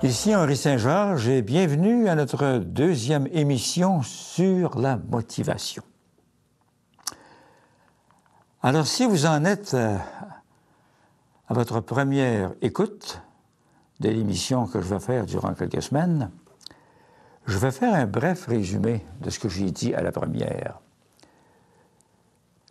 Ici Henri Saint-Georges et bienvenue à notre deuxième émission sur la motivation. Alors, si vous en êtes à votre première écoute de l'émission que je vais faire durant quelques semaines, je vais faire un bref résumé de ce que j'ai dit à la première.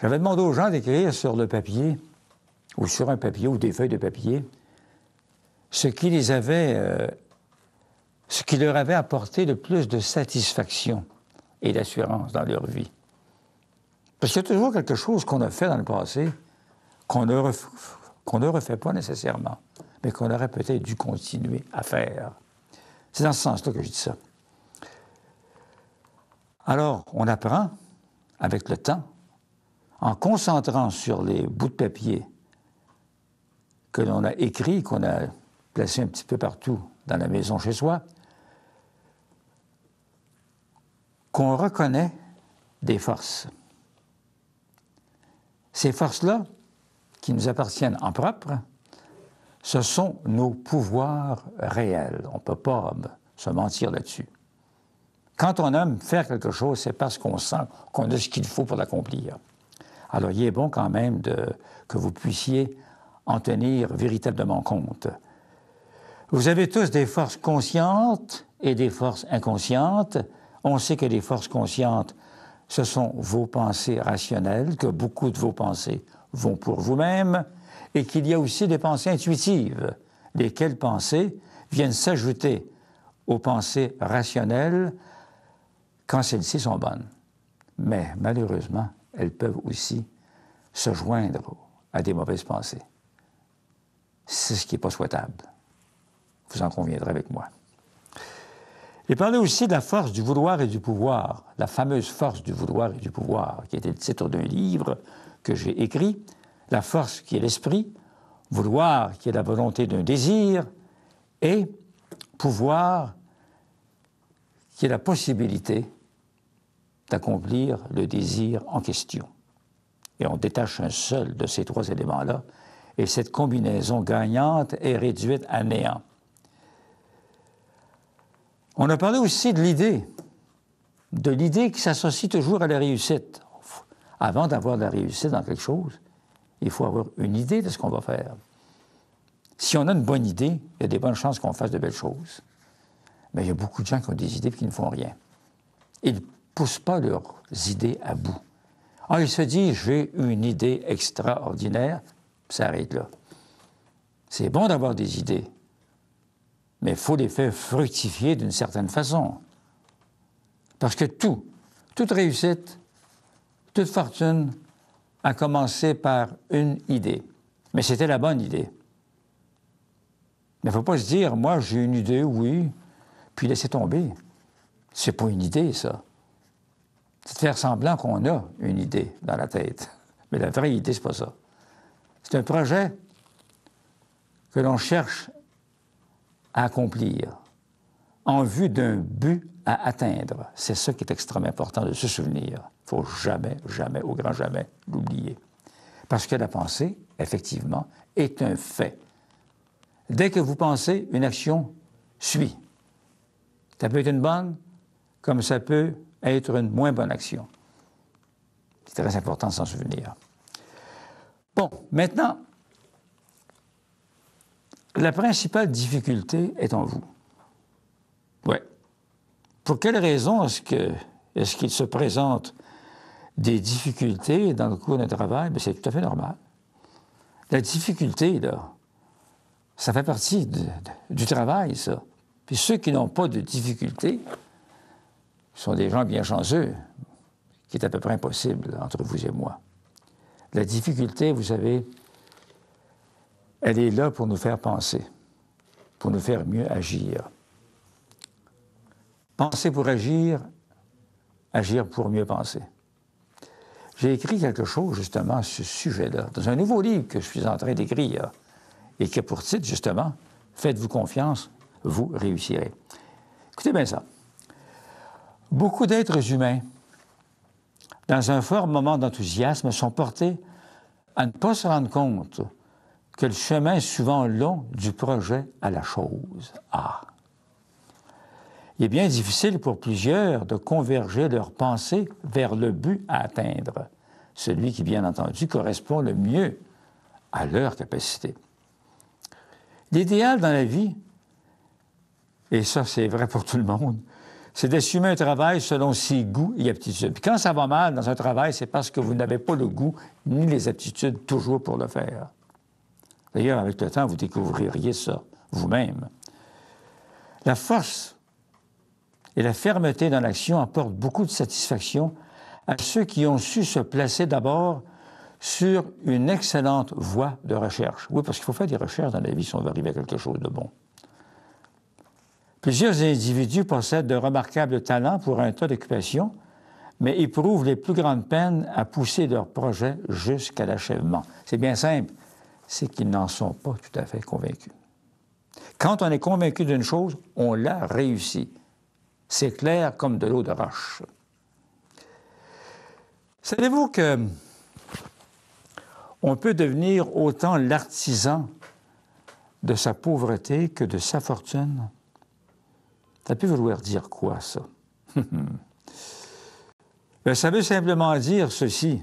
J'avais demandé aux gens d'écrire sur le papier, ou sur un papier, ou des feuilles de papier, ce qui leur avait apporté le plus de satisfaction et d'assurance dans leur vie. Parce qu'il y a toujours quelque chose qu'on a fait dans le passé qu'on ne refait pas nécessairement, mais qu'on aurait peut-être dû continuer à faire. C'est dans ce sens-là que je dis ça. Alors, on apprend, avec le temps, en concentrant sur les bouts de papier que l'on a écrits, qu'on a placés un petit peu partout dans la maison chez soi, qu'on reconnaît des forces. Ces forces-là, qui nous appartiennent en propre, ce sont nos pouvoirs réels. On ne peut pas se mentir là-dessus. Quand on aime faire quelque chose, c'est parce qu'on sent qu'on a ce qu'il faut pour l'accomplir. Alors, il est bon quand même que vous puissiez en tenir véritablement compte. Vous avez tous des forces conscientes et des forces inconscientes. On sait que les forces conscientes, ce sont vos pensées rationnelles, que beaucoup de vos pensées vont pour vous-même, et qu'il y a aussi des pensées intuitives, lesquelles pensées viennent s'ajouter aux pensées rationnelles quand celles-ci sont bonnes. Mais malheureusement, elles peuvent aussi se joindre à des mauvaises pensées. C'est ce qui n'est pas souhaitable. Vous en conviendrez avec moi. J'ai parlé aussi de la force du vouloir et du pouvoir, la fameuse force du vouloir et du pouvoir, qui était le titre d'un livre que j'ai écrit, la force qui est l'esprit, vouloir qui est la volonté d'un désir, et pouvoir qui est la possibilité d'accomplir le désir en question. Et on détache un seul de ces trois éléments-là, et cette combinaison gagnante est réduite à néant. On a parlé aussi de l'idée qui s'associe toujours à la réussite. Avant d'avoir de la réussite dans quelque chose, il faut avoir une idée de ce qu'on va faire. Si on a une bonne idée, il y a des bonnes chances qu'on fasse de belles choses. Mais il y a beaucoup de gens qui ont des idées et qui ne font rien. Ils ne poussent pas leurs idées à bout. Ah, ils se disent, j'ai une idée extraordinaire, puis ça arrête là. C'est bon d'avoir des idées, mais il faut les faire fructifier d'une certaine façon. Parce que toute réussite, toute fortune a commencé par une idée. Mais c'était la bonne idée. Mais il ne faut pas se dire, moi j'ai une idée, oui, puis laisser tomber. C'est pas une idée, ça. C'est de faire semblant qu'on a une idée dans la tête. Mais la vraie idée, c'est pas ça. C'est un projet que l'on cherche à accomplir en vue d'un but à atteindre. C'est ça qui est extrêmement important de se souvenir. Il ne faut jamais, jamais, au grand jamais, l'oublier. Parce que la pensée, effectivement, est un fait. Dès que vous pensez, une action suit. Ça peut être une bonne, comme ça peut être une moins bonne action. C'est très important de s'en souvenir. Bon, maintenant, la principale difficulté est en vous. Oui. Pour quelle raison est-ce qu'il se présente des difficultés dans le cours d'un travail? Bien, c'est tout à fait normal. La difficulté, là, ça fait partie du travail, ça. Puis ceux qui n'ont pas de difficultés sont des gens bien chanceux, qui est à peu près impossible entre vous et moi. La difficulté, vous savez, elle est là pour nous faire penser, pour nous faire mieux agir. Penser pour agir, agir pour mieux penser. J'ai écrit quelque chose, justement, à ce sujet-là, dans un nouveau livre que je suis en train d'écrire, et qui a pour titre, justement, « Faites-vous confiance, vous réussirez ». Écoutez bien ça. Beaucoup d'êtres humains, dans un fort moment d'enthousiasme, sont portés à ne pas se rendre compte que le chemin est souvent long du projet à la chose. Ah, Il est bien difficile pour plusieurs de converger leurs pensées vers le but à atteindre, celui qui, bien entendu, correspond le mieux à leur capacité. L'idéal dans la vie, et ça c'est vrai pour tout le monde, c'est d'assumer un travail selon ses goûts et aptitudes. Puis quand ça va mal dans un travail, c'est parce que vous n'avez pas le goût ni les aptitudes toujours pour le faire. D'ailleurs, avec le temps, vous découvririez ça vous-même. La force et la fermeté dans l'action apportent beaucoup de satisfaction à ceux qui ont su se placer d'abord sur une excellente voie de recherche. Oui, parce qu'il faut faire des recherches dans la vie si on veut arriver à quelque chose de bon. Plusieurs individus possèdent de remarquables talents pour un tas d'occupations, mais éprouvent les plus grandes peines à pousser leurs projets jusqu'à l'achèvement. C'est bien simple, c'est qu'ils n'en sont pas tout à fait convaincus. Quand on est convaincu d'une chose, on l'a réussi. C'est clair comme de l'eau de roche. Savez-vous que on peut devenir autant l'artisan de sa pauvreté que de sa fortune? Ça peut vouloir dire quoi, ça? Bien, ça veut simplement dire ceci,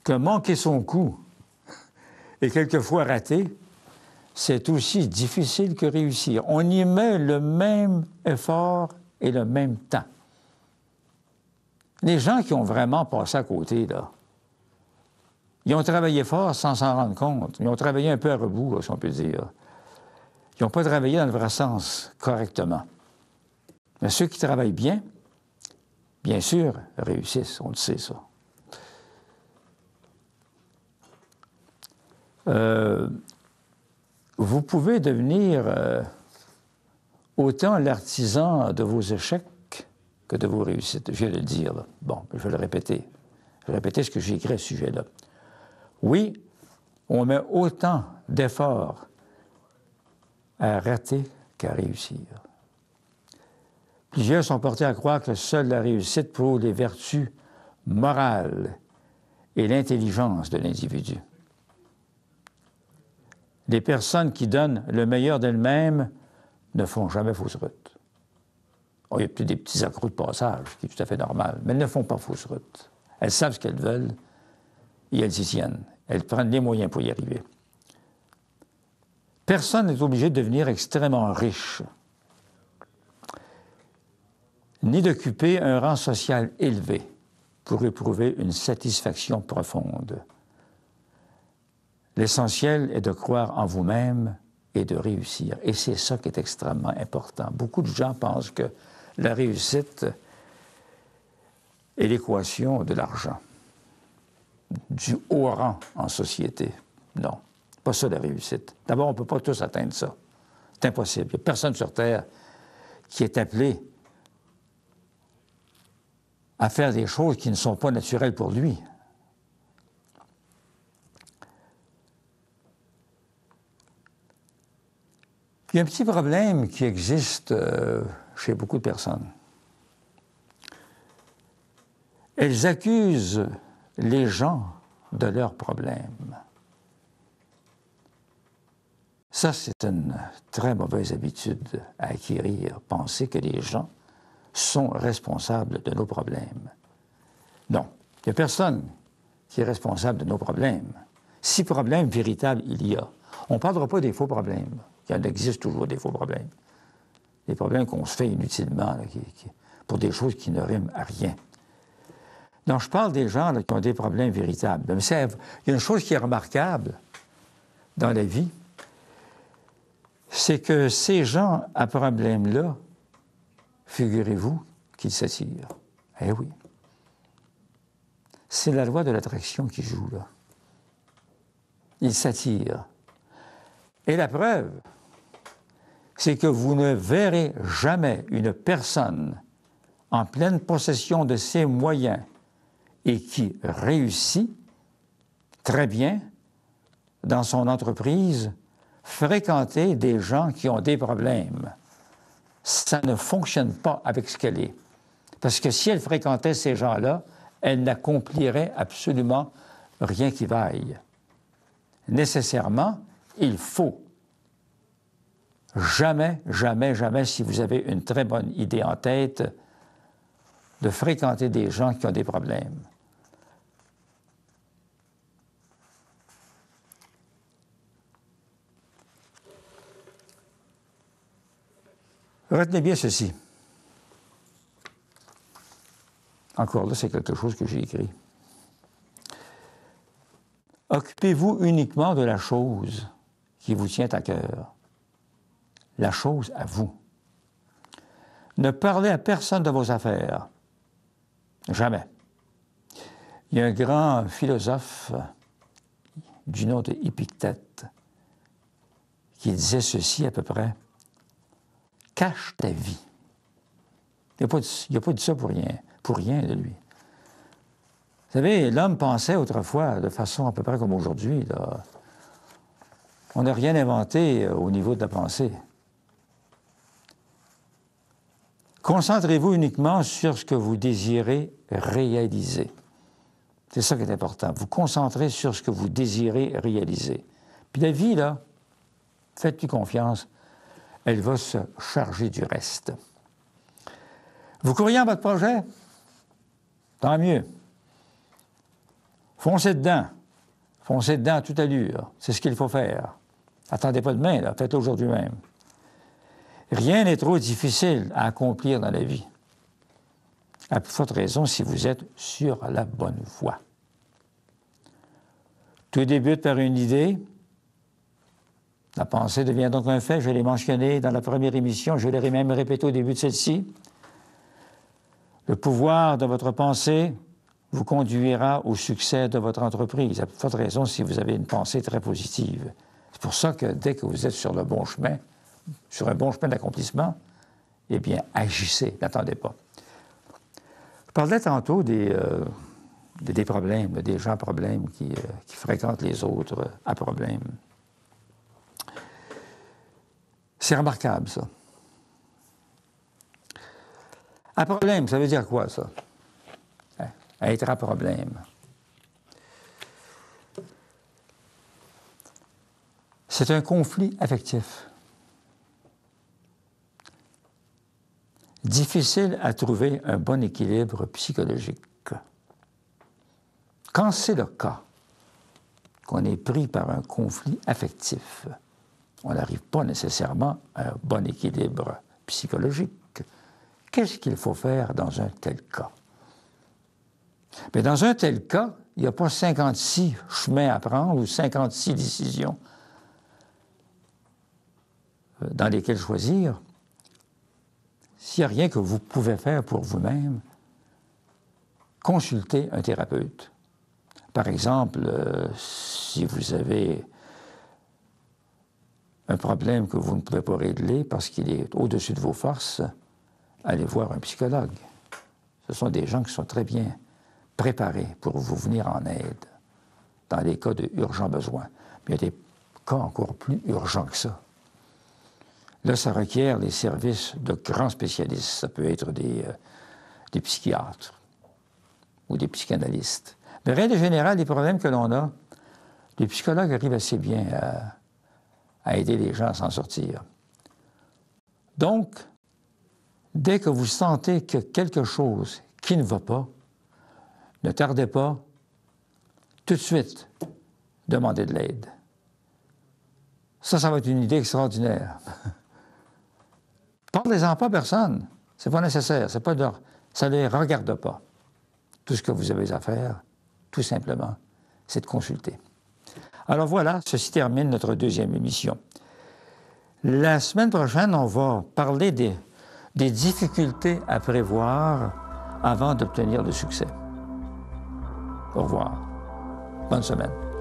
que manquer son coup et quelquefois rater, c'est aussi difficile que réussir. On y met le même effort et le même temps. Les gens qui ont vraiment passé à côté, là, ils ont travaillé fort sans s'en rendre compte. Ils ont travaillé un peu à rebours, là, si on peut dire. Ils n'ont pas travaillé dans le vrai sens, correctement. Mais ceux qui travaillent bien sûr, réussissent, on le sait, ça. Vous pouvez devenir autant l'artisan de vos échecs que de vos réussites. Je viens de le dire, là. Bon, je vais le répéter. Je vais répéter ce que j'ai écrit à ce sujet-là. Oui, on met autant d'efforts à rater qu'à réussir. Plusieurs sont portés à croire que seule la réussite prouve les vertus morales et l'intelligence de l'individu. Les personnes qui donnent le meilleur d'elles-mêmes ne font jamais fausse route. Oh, il y a peut-être des petits accros de passage, qui est tout à fait normal, mais elles ne font pas fausse route. Elles savent ce qu'elles veulent et elles y tiennent. Elles prennent les moyens pour y arriver. Personne n'est obligé de devenir extrêmement riche, ni d'occuper un rang social élevé pour éprouver une satisfaction profonde. L'essentiel est de croire en vous-même et de réussir. Et c'est ça qui est extrêmement important. Beaucoup de gens pensent que la réussite est l'équation de l'argent, du haut rang en société. Non, pas ça la réussite. D'abord, on ne peut pas tous atteindre ça. C'est impossible. Il n'y a personne sur Terre qui est appelé à faire des choses qui ne sont pas naturelles pour lui. Il y a un petit problème qui existe chez beaucoup de personnes. Elles accusent les gens de leurs problèmes. Ça, c'est une très mauvaise habitude à acquérir, penser que les gens sont responsables de nos problèmes. Non, il n'y a personne qui est responsable de nos problèmes. Si problème véritable il y a, on ne parlera pas des faux problèmes. Il y en existe toujours des faux problèmes. Des problèmes qu'on se fait inutilement, là, pour des choses qui ne riment à rien. Non, je parle des gens là, qui ont des problèmes véritables. Mais il y a une chose qui est remarquable dans la vie, c'est que ces gens à problème-là, figurez-vous qu'ils s'attirent. Eh oui. C'est la loi de l'attraction qui joue, là. Ils s'attirent. Et la preuve, c'est que vous ne verrez jamais une personne en pleine possession de ses moyens et qui réussit très bien dans son entreprise fréquenter des gens qui ont des problèmes. Ça ne fonctionne pas avec ce qu'elle est. Parce que si elle fréquentait ces gens-là, elle n'accomplirait absolument rien qui vaille. Nécessairement, il faut jamais, jamais, jamais, si vous avez une très bonne idée en tête, de fréquenter des gens qui ont des problèmes. Retenez bien ceci. Encore là, c'est quelque chose que j'ai écrit. Occupez-vous uniquement de la chose qui vous tient à cœur. La chose à vous. Ne parlez à personne de vos affaires. Jamais. Il y a un grand philosophe du nom de Épictète qui disait ceci à peu près. Cache ta vie. Il n'a pas dit ça pour rien de lui. Vous savez, l'homme pensait autrefois de façon à peu près comme aujourd'hui. On n'a rien inventé au niveau de la pensée. Concentrez-vous uniquement sur ce que vous désirez réaliser. C'est ça qui est important. Vous concentrez sur ce que vous désirez réaliser. Puis la vie, là, faites-lui confiance, elle va se charger du reste. Vous croyez en votre projet? Tant mieux. Foncez dedans. Foncez dedans à toute allure. C'est ce qu'il faut faire. Attendez pas demain, là. Faites-le aujourd'hui même. Rien n'est trop difficile à accomplir dans la vie. À plus forte raison si vous êtes sur la bonne voie. Tout débute par une idée. La pensée devient donc un fait. Je l'ai mentionné dans la première émission. Je l'ai même répété au début de celle-ci. Le pouvoir de votre pensée vous conduira au succès de votre entreprise. À plus forte raison si vous avez une pensée très positive. C'est pour ça que dès que vous êtes sur le bon chemin, sur un bon chemin d'accomplissement, eh bien, agissez, n'attendez pas. Je parlais tantôt des problèmes, des gens à problèmes qui fréquentent les autres à problèmes. C'est remarquable, ça. À problème, ça veut dire quoi, ça? Être à problème. C'est un conflit affectif. Difficile à trouver un bon équilibre psychologique. Quand c'est le cas, qu'on est pris par un conflit affectif, on n'arrive pas nécessairement à un bon équilibre psychologique. Qu'est-ce qu'il faut faire dans un tel cas? Mais dans un tel cas, il n'y a pas 56 chemins à prendre ou 56 décisions dans lesquelles choisir. S'il n'y a rien que vous pouvez faire pour vous-même, consultez un thérapeute. Par exemple, si vous avez un problème que vous ne pouvez pas régler parce qu'il est au-dessus de vos forces, allez voir un psychologue. Ce sont des gens qui sont très bien préparés pour vous venir en aide dans les cas de urgent besoin. Mais il y a des cas encore plus urgents que ça. Là, ça requiert les services de grands spécialistes. Ça peut être des psychiatres ou des psychanalystes. Mais règle générale, les problèmes que l'on a, les psychologues arrivent assez bien à aider les gens à s'en sortir. Donc, dès que vous sentez que quelque chose qui ne va pas, ne tardez pas, tout de suite, demandez de l'aide. Ça va être une idée extraordinaire. Parlez-en pas à personne. C'est pas nécessaire. Ça ne les regarde pas. Tout ce que vous avez à faire, tout simplement, c'est de consulter. Alors voilà, ceci termine notre deuxième émission. La semaine prochaine, on va parler des difficultés à prévoir avant d'obtenir le succès. Au revoir. Bonne semaine.